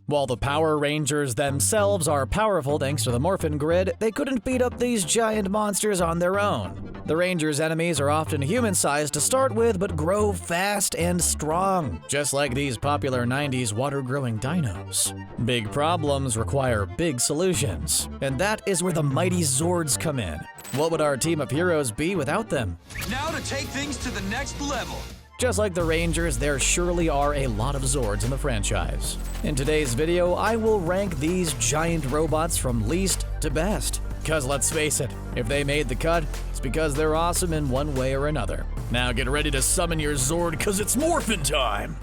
While the Power Rangers themselves are powerful thanks to the Morphin Grid, they couldn't beat up these giant monsters on their own. The Rangers' enemies are often human-sized to start with, but grow fast and strong, just like these popular 90s water-growing dinos. Big problems require big solutions, and that is where the mighty Zords come in. What would our team of heroes be without them? Now to take things to the next level. Just like the Rangers, there surely are a lot of Zords in the franchise. In today's video, I will rank these giant robots from least to best. Cause let's face it, if they made the cut, it's because they're awesome in one way or another. Now get ready to summon your Zord, cause it's morphin' time!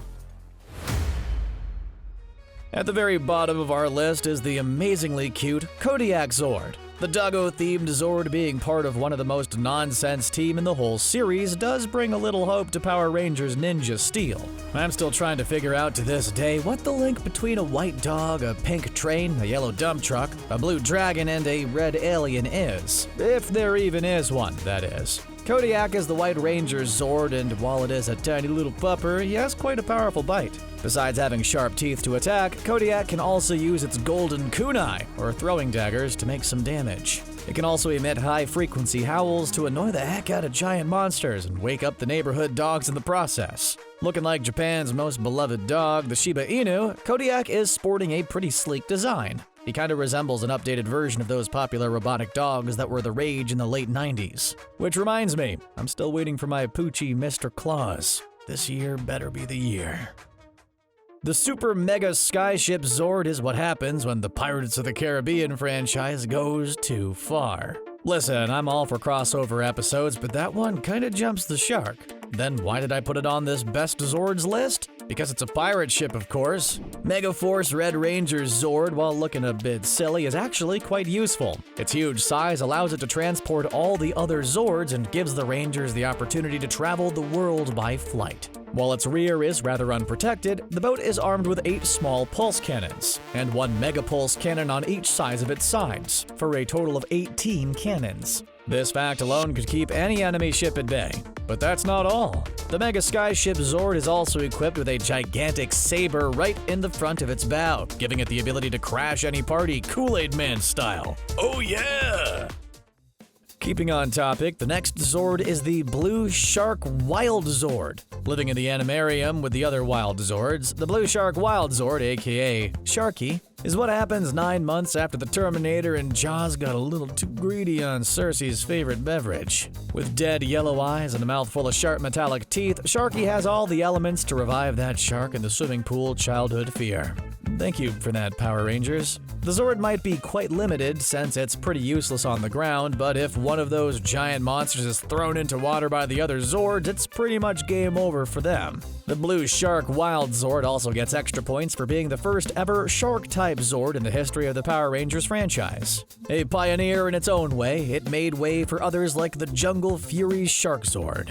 At the very bottom of our list is the amazingly cute Kodiak Zord. The doggo-themed Zord being part of one of the most nonsense team in the whole series does bring a little hope to Power Rangers Ninja Steel. I'm still trying to figure out to this day what the link between a white dog, a pink train, a yellow dump truck, a blue dragon, and a red alien is. If there even is one, that is. Kodiak is the White Ranger's Zord, and while it is a tiny little pupper, he has quite a powerful bite. Besides having sharp teeth to attack, Kodiak can also use its golden kunai, or throwing daggers, to make some damage. It can also emit high-frequency howls to annoy the heck out of giant monsters and wake up the neighborhood dogs in the process. Looking like Japan's most beloved dog, the Shiba Inu, Kodiak is sporting a pretty sleek design. He kinda resembles an updated version of those popular robotic dogs that were the rage in the late 90s. Which reminds me, I'm still waiting for my Poochie Mr. Claus. This year better be the year. The Super Mega Skyship Zord is what happens when the Pirates of the Caribbean franchise goes too far. Listen, I'm all for crossover episodes, but that one kinda jumps the shark. Then why did I put it on this Best Zords list? Because it's a pirate ship, of course. Megaforce Red Ranger's Zord, while looking a bit silly, is actually quite useful. Its huge size allows it to transport all the other Zords and gives the Rangers the opportunity to travel the world by flight. While its rear is rather unprotected, the boat is armed with 8 small pulse cannons, and 1 mega pulse cannon on each side of its sides, for a total of 18 cannons. This fact alone could keep any enemy ship at bay. But that's not all. The Mega Skyship Zord is also equipped with a gigantic saber right in the front of its bow, giving it the ability to crash any party Kool-Aid Man style. Oh yeah! Keeping on topic, the next Zord is the Blue Shark Wildzord. Living in the animarium with the other Wild Zords, the Blue Shark Wildzord, aka Sharky, is what happens 9 months after the Terminator and Jaws got a little too greedy on Cersei's favorite beverage. With dead yellow eyes and a mouthful of sharp metallic teeth, Sharky has all the elements to revive that shark in the swimming pool childhood fear. Thank you for that, Power Rangers. The Zord might be quite limited since it's pretty useless on the ground, but if one of those giant monsters is thrown into water by the other Zords, it's pretty much game over for them. The Blue Shark Wildzord also gets extra points for being the first ever Shark-type Zord in the history of the Power Rangers franchise. A pioneer in its own way, it made way for others like the Jungle Fury Shark Zord.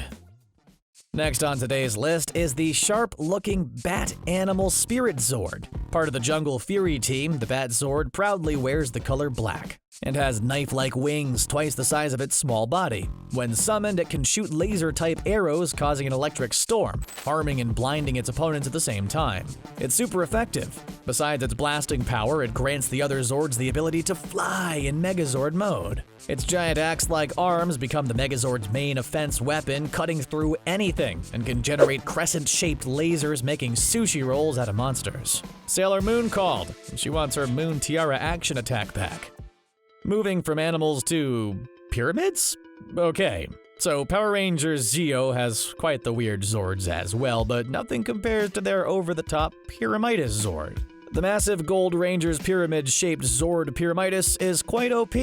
Next on today's list is the sharp-looking Bat Animal Spirit Zord. Part of the Jungle Fury team, the Bat Zord proudly wears the color black and has knife-like wings twice the size of its small body. When summoned, it can shoot laser-type arrows causing an electric storm, harming and blinding its opponents at the same time. It's super effective. Besides its blasting power, it grants the other Zords the ability to fly in Megazord mode. Its giant axe-like arms become the Megazord's main offense weapon, cutting through anything, and can generate crescent-shaped lasers making sushi rolls out of monsters. Sailor Moon called, and she wants her Moon Tiara action attack back. Moving from animals to pyramids? Okay, so Power Rangers Zeo has quite the weird Zords as well, but nothing compares to their over-the-top Pyramidas Zord. The massive Gold Ranger's pyramid-shaped Zord Pyramidas is quite OP,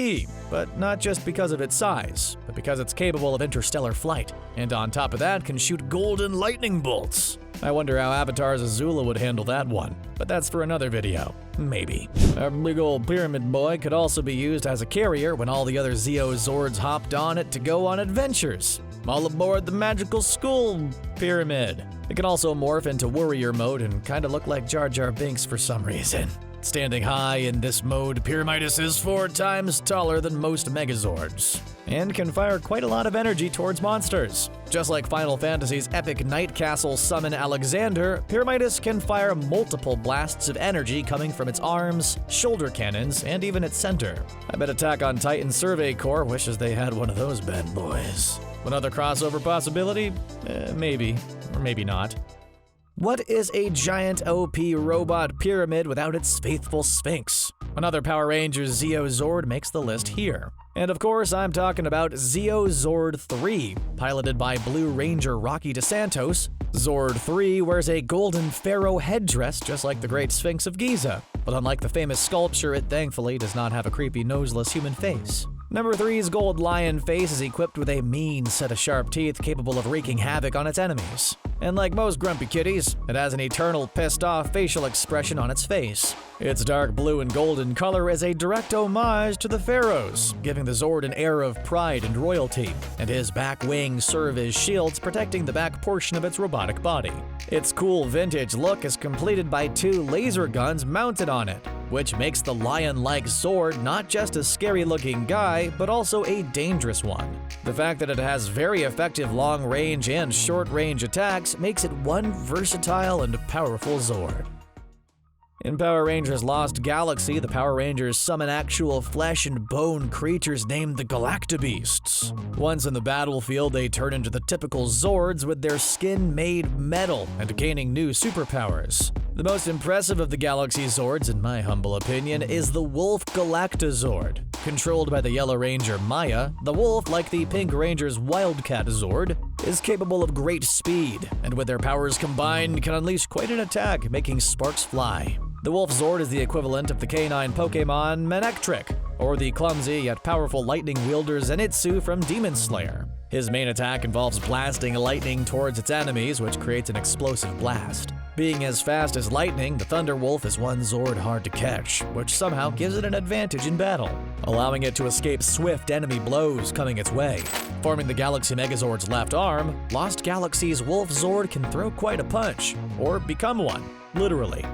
but not just because of its size, but because it's capable of interstellar flight, and on top of that can shoot golden lightning bolts. I wonder how Avatar's Azula would handle that one, but that's for another video. Maybe. Our big old pyramid boy could also be used as a carrier when all the other Zeo Zords hopped on it to go on adventures. All aboard the magical school pyramid. It can also morph into warrior mode and kinda look like Jar Jar Binks for some reason. Standing high in this mode, Pyramidas is 4 times taller than most Megazords. and can fire quite a lot of energy towards monsters. Just like Final Fantasy's epic Night Castle summon Alexander, Pyramidas can fire multiple blasts of energy coming from its arms, shoulder cannons, and even its center. I bet Attack on Titan Survey Corps wishes they had one of those bad boys. Another crossover possibility? Maybe, or maybe not. What is a giant OP robot pyramid without its faithful Sphinx? Another Power Rangers Zeo Zord makes the list here. And of course, I'm talking about Zeo Zord III, piloted by Blue Ranger Rocky DeSantos. Zord III wears a golden pharaoh headdress just like the Great Sphinx of Giza, but unlike the famous sculpture, it thankfully does not have a creepy noseless human face. Number 3's gold lion face is equipped with a mean set of sharp teeth capable of wreaking havoc on its enemies. And like most grumpy kitties, it has an eternal pissed-off facial expression on its face. Its dark blue and golden color is a direct homage to the pharaohs, giving the Zord an air of pride and royalty, and his back wings serve as shields protecting the back portion of its robotic body. Its cool vintage look is completed by 2 laser guns mounted on it, which makes the lion-like Zord not just a scary-looking guy, but also a dangerous one. The fact that it has very effective long-range and short-range attacks makes it one versatile and powerful Zord. In Power Rangers Lost Galaxy, the Power Rangers summon actual flesh and bone creatures named the Galactabeasts. Once in the battlefield, they turn into the typical Zords with their skin made metal and gaining new superpowers. The most impressive of the Galaxy Zords, in my humble opinion, is the Wolf Galactazord. Controlled by the Yellow Ranger Maya, the Wolf, like the Pink Ranger's Wildcat Zord, is capable of great speed, and with their powers combined can unleash quite an attack, making sparks fly. The Wolf Zord is the equivalent of the canine Pokemon Manectric, or the clumsy yet powerful lightning wielder Zenitsu from Demon Slayer. His main attack involves blasting lightning towards its enemies, which creates an explosive blast. Being as fast as lightning, the Thunder Wolf is one Zord hard to catch, which somehow gives it an advantage in battle, allowing it to escape swift enemy blows coming its way. Forming the Galaxy Megazord's left arm, Lost Galaxy's Wolf Zord can throw quite a punch, or become one, literally.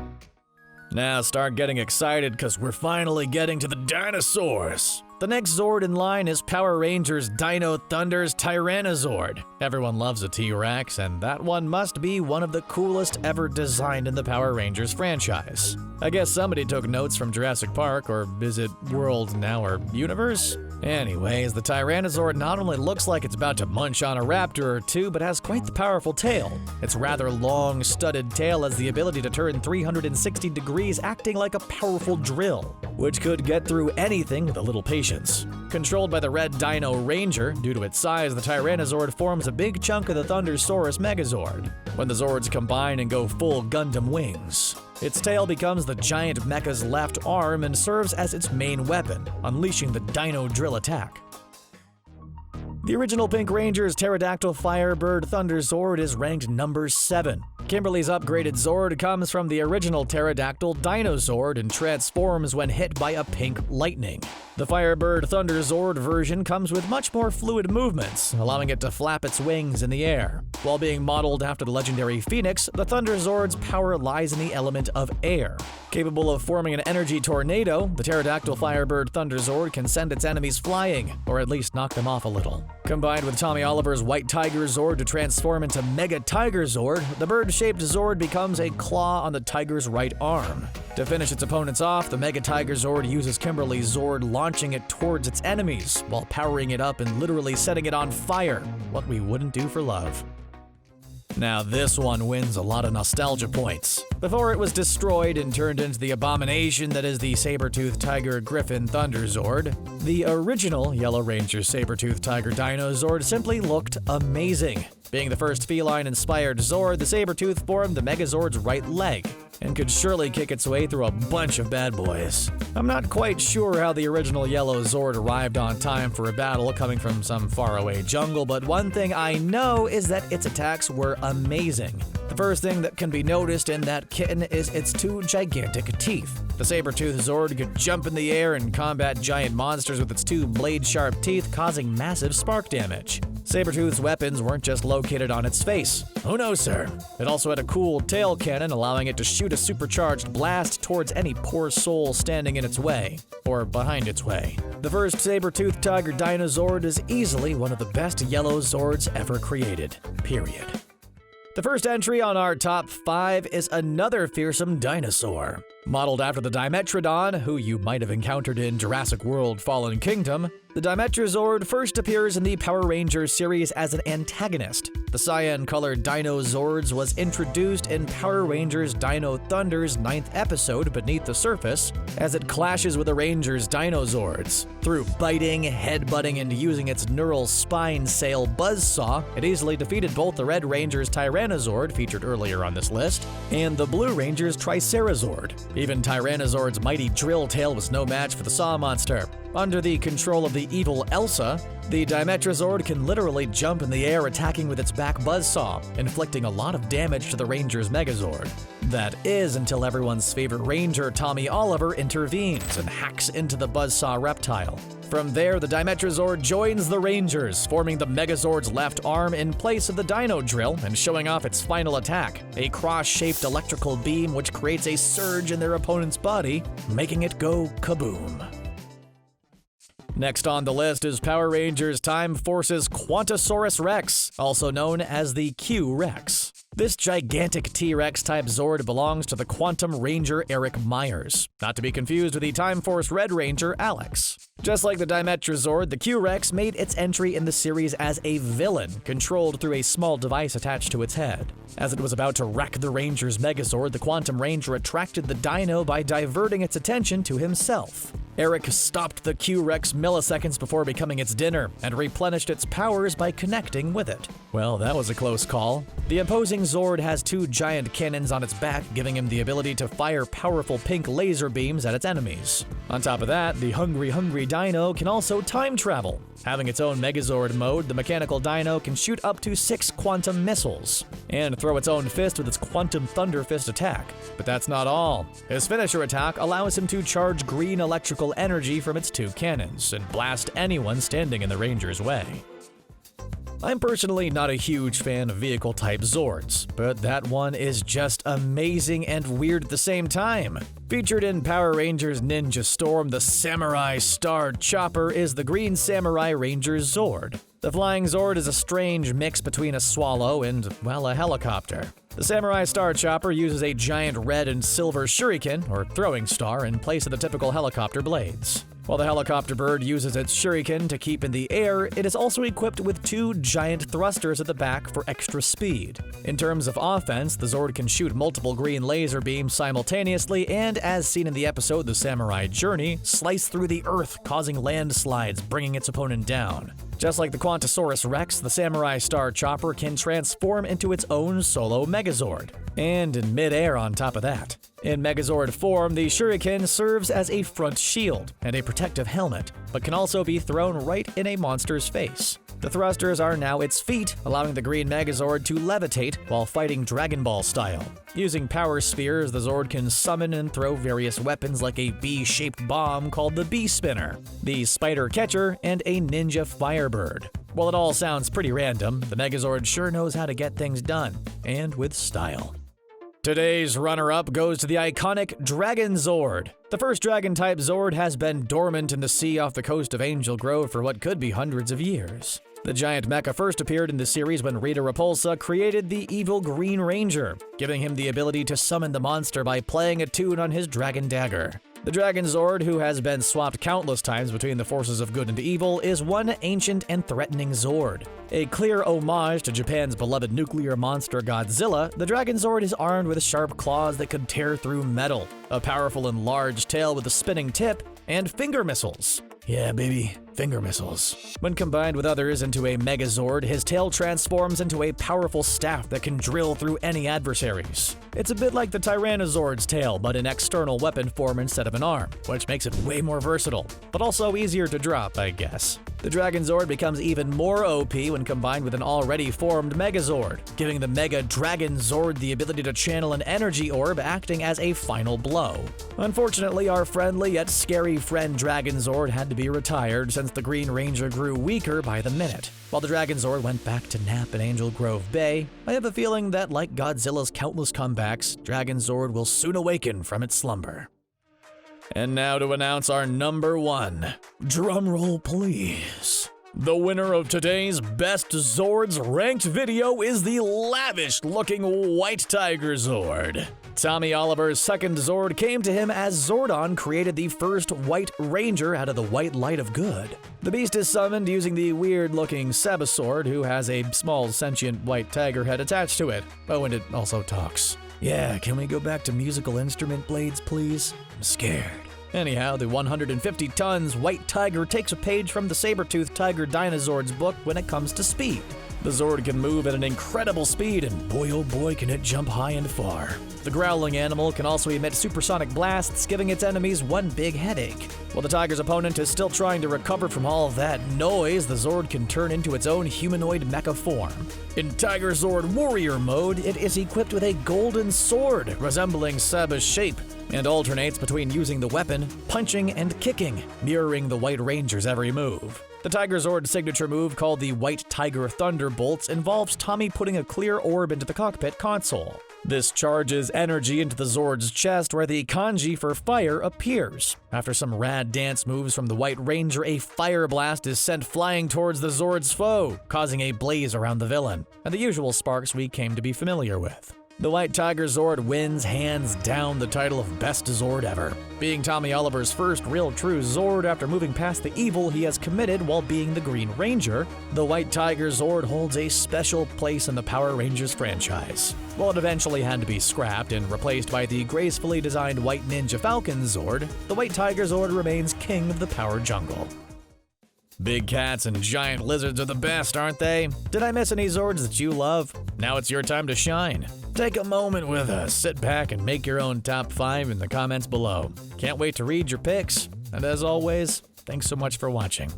Now start getting excited because we're finally getting to the dinosaurs. The next Zord in line is Power Rangers Dino Thunder's Tyrannozord. Everyone loves a T-Rex, and that one must be one of the coolest ever designed in the Power Rangers franchise. I guess somebody took notes from Jurassic Park, or is it World now, or Universe? Anyways, the Tyrannozord not only looks like it's about to munch on a raptor or two, but has quite the powerful tail. Its rather long, studded tail has the ability to turn 360 degrees, acting like a powerful drill, which could get through anything with a little patience. Controlled by the Red Dino Ranger, due to its size, the Tyrannozord forms a big chunk of the Thundersaurus Megazord, when the Zords combine and go full Gundam wings. Its tail becomes the giant mecha's left arm and serves as its main weapon, unleashing the Dino Drill attack. The original Pink Ranger's Pterodactyl Firebird Thunderzord is ranked number 7. Kimberly's upgraded Zord comes from the original Pterodactyl Dinozord and transforms when hit by a pink lightning. The Firebird Thunderzord version comes with much more fluid movements, allowing it to flap its wings in the air. While being modeled after the legendary Phoenix, the Thunderzord's power lies in the element of air. Capable of forming an energy tornado, the Pterodactyl Firebird Thunderzord can send its enemies flying, or at least knock them off a little. Combined with Tommy Oliver's White Tigerzord to transform into Mega Tigerzord, the bird-shaped Zord becomes a claw on the tiger's right arm. To finish its opponents off, the Mega Tigerzord uses Kimberly's Zord, launching it towards its enemies, while powering it up and literally setting it on fire, what we wouldn't do for love. Now this one wins a lot of nostalgia points. Before it was destroyed and turned into the abomination that is the Sabretooth Tiger Griffin Thunderzord, the original Yellow Ranger Sabretooth Tiger Dinozord simply looked amazing. Being the first feline-inspired Zord, the Sabretooth formed the Megazord's right leg, and could surely kick its way through a bunch of bad boys. I'm not quite sure how the original Yellow Zord arrived on time for a battle coming from some faraway jungle, but one thing I know is that its attacks were amazing. The first thing that can be noticed in that kitten is its 2 gigantic teeth. The Sabretooth Zord could jump in the air and combat giant monsters with its 2 blade-sharp teeth, causing massive spark damage. Sabretooth's weapons weren't just located on its face. Oh no, sir. It also had a cool tail cannon, allowing it to shoot a supercharged blast towards any poor soul standing in its way, or behind its way. The first Sabretooth Tiger Dinozord is easily one of the best yellow Zords ever created, period. The first entry on our top 5 is another fearsome dinosaur. Modeled after the Dimetrodon, who you might have encountered in Jurassic World: Fallen Kingdom, the Dimetrozord first appears in the Power Rangers series as an antagonist. The cyan-colored Dinozords was introduced in Power Rangers Dino Thunder's 9th episode, Beneath the Surface, as it clashes with the Rangers' Dinozords. Through biting, headbutting, and using its neural spine sail buzzsaw, it easily defeated both the Red Ranger's Tyrannozord, featured earlier on this list, and the Blue Ranger's Tricerazord. Even Tyrannozord's mighty drill tail was no match for the Saw monster. Under the control of the evil Elsa, the Dimetrozord can literally jump in the air, attacking with its back buzzsaw, inflicting a lot of damage to the Ranger's Megazord. That is until everyone's favorite Ranger, Tommy Oliver, intervenes and hacks into the buzzsaw reptile. From there, the Dimetrozord joins the Rangers, forming the Megazord's left arm in place of the Dino Drill and showing off its final attack, a cross-shaped electrical beam which creates a surge in their opponent's body, making it go kaboom. Next on the list is Power Rangers Time Force's Quantasaurus Rex, also known as the Q-Rex. This gigantic T-Rex type Zord belongs to the Quantum Ranger Eric Myers, not to be confused with the Time Force Red Ranger Alex. Just like the Dimetrozord, the Q-Rex made its entry in the series as a villain, controlled through a small device attached to its head. As it was about to wreck the Ranger's Megazord, the Quantum Ranger attracted the dino by diverting its attention to himself. Eric stopped the Q-Rex milliseconds before becoming its dinner, and replenished its powers by connecting with it. Well, that was a close call. The imposing Zord has 2 giant cannons on its back, giving him the ability to fire powerful pink laser beams at its enemies. On top of that, the hungry dino can also time travel. Having its own Megazord mode, the mechanical dino can shoot up to 6 quantum missiles, and throw its own fist with its Quantum Thunder Fist attack. But that's not all. His finisher attack allows him to charge green electrical energy from its 2 cannons, and blast anyone standing in the Ranger's way. I'm personally not a huge fan of vehicle-type Zords, but that one is just amazing and weird at the same time. Featured in Power Rangers Ninja Storm, the Samurai Star Chopper is the Green Samurai Ranger Zord. The Flying Zord is a strange mix between a swallow and, well, a helicopter. The Samurai Star Chopper uses a giant red and silver shuriken, or throwing star, in place of the typical helicopter blades. While the helicopter bird uses its shuriken to keep in the air, it is also equipped with 2 giant thrusters at the back for extra speed. In terms of offense, the Zord can shoot multiple green laser beams simultaneously and, as seen in the episode The Samurai Journey, slice through the earth, causing landslides, bringing its opponent down. Just like the Quantasaurus Rex, the Samurai Star Chopper can transform into its own solo Megazord, and in mid-air on top of that. In Megazord form, the shuriken serves as a front shield and a protective helmet, but can also be thrown right in a monster's face. The thrusters are now its feet, allowing the green Megazord to levitate while fighting Dragon Ball style. Using power spheres, the Zord can summon and throw various weapons like a bee-shaped bomb called the Bee Spinner, the Spider Catcher, and a Ninja Firebird. While it all sounds pretty random, the Megazord sure knows how to get things done, and with style. Today's runner-up goes to the iconic Dragonzord. The first Dragon-type Zord has been dormant in the sea off the coast of Angel Grove for what could be hundreds of years. The giant mecha first appeared in the series when Rita Repulsa created the evil Green Ranger, giving him the ability to summon the monster by playing a tune on his dragon dagger. The Dragonzord, who has been swapped countless times between the forces of good and evil, is one ancient and threatening Zord. A clear homage to Japan's beloved nuclear monster Godzilla, the Dragonzord is armed with sharp claws that could tear through metal, a powerful and large tail with a spinning tip, and finger missiles. Yeah, baby, finger missiles. When combined with others into a Megazord, his tail transforms into a powerful staff that can drill through any adversaries. It's a bit like the Tyrannozord's tail, but in external weapon form instead of an arm, which makes it way more versatile, but also easier to drop, I guess. The Dragonzord becomes even more OP when combined with an already formed Megazord, giving the Mega Dragonzord the ability to channel an energy orb, acting as a final blow. Unfortunately, our friendly yet scary friend Dragonzord had to be retired, since the Green Ranger grew weaker by the minute. While the Dragonzord went back to nap in Angel Grove Bay, I have a feeling that, like Godzilla's countless comebacks, Dragonzord will soon awaken from its slumber. And now to announce our number 1. Drumroll please. The winner of today's Best Zords ranked video is the lavish-looking white Tigerzord. Tommy Oliver's second Zord came to him as Zordon created the first White Ranger out of the white light of good. The beast is summoned using the weird-looking Sabretooth, who has a small sentient white tiger head attached to it. Oh, and it also talks. Yeah, can we go back to musical instrument blades, please? I'm scared. Anyhow, the 150 tons white tiger takes a page from the Sabretooth Tiger Dinozord's book when it comes to speed. The Zord can move at an incredible speed, and boy oh boy can it jump high and far. The growling animal can also emit supersonic blasts, giving its enemies one big headache. While the tiger's opponent is still trying to recover from all of that noise, the Zord can turn into its own humanoid mecha form. In Tigerzord Warrior mode, it is equipped with a golden sword resembling Saba's shape, and alternates between using the weapon, punching, and kicking, mirroring the White Ranger's every move. The Tigerzord's signature move, called the White Tiger Thunderbolts, involves Tommy putting a clear orb into the cockpit console. This charges energy into the Zord's chest, where the kanji for fire appears. After some rad dance moves from the White Ranger, a fire blast is sent flying towards the Zord's foe, causing a blaze around the villain, and the usual sparks we came to be familiar with. The White Tigerzord wins hands down the title of Best Zord ever, being Tommy Oliver's first real true Zord after moving past the evil he has committed while being the Green Ranger. The White Tigerzord holds a special place in the Power Rangers franchise. While it eventually had to be scrapped and replaced by the gracefully designed White Ninja Falcon Zord, the White Tigerzord remains king of the Power Jungle. Big cats and giant lizards are the best, aren't they? Did I miss any Zords that you love? Now it's your time to shine. Take a moment with us, sit back and make your own top 5 in the comments below. Can't wait to read your picks. And as always, thanks so much for watching.